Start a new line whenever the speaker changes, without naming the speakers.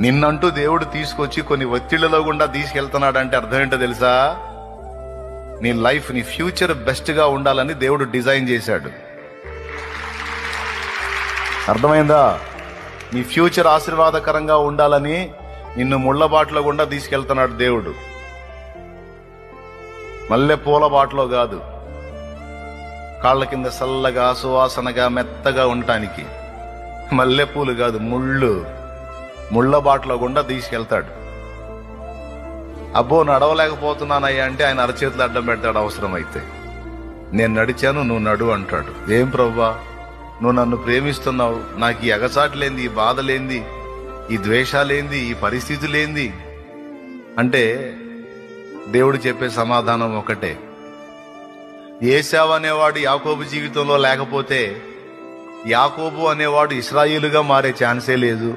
నిన్నంటూ దేవుడు తీసుకొచ్చి కొన్ని ఒత్తిళ్లలో గుండా తీసుకెళ్తున్నాడంటే అర్థం ఏంటో తెలుసా? నీ లైఫ్, నీ ఫ్యూచర్ బెస్ట్ గా ఉండాలని దేవుడు డిజైన్ చేశాడు. అర్థమైందా? నీ ఫ్యూచర్ ఆశీర్వాదకరంగా ఉండాలని నిన్ను ముళ్ళబాటలో గుండా తీసుకెళ్తున్నాడు దేవుడు. మల్లె పూల బాటలో కాదు, కాళ్ళ కింద చల్లగా సువాసనగా మెత్తగా ఉండటానికి. మల్లెపూలు కాదు, ముళ్ళ బాటలో గుండా తీసుకెళ్తాడు. అబ్బో నడవలేకపోతున్నానయ్యా అంటే ఆయన అరచేతులు అడ్డం పెడతాడు. అవసరమైతే నేను నడిచాను, నువ్వు నడు అంటాడు. ఏం ప్రభువా, నువ్వు నన్ను ప్రేమిస్తున్నావు, నాకు ఈ ఎగసాట్లేంది, ఈ బాధలేంది, ఈ ద్వేషాలేంది, ఈ పరిస్థితులేంది అంటే దేవుడు చెప్పే సమాధానం ఒకటే. ఏశావు అనేవాడు యాకోబు జీవితంలో లేకపోతే యాకోబు అనేవాడు ఇశ్రాయేలుగా మారే ఛాన్సే లేదు.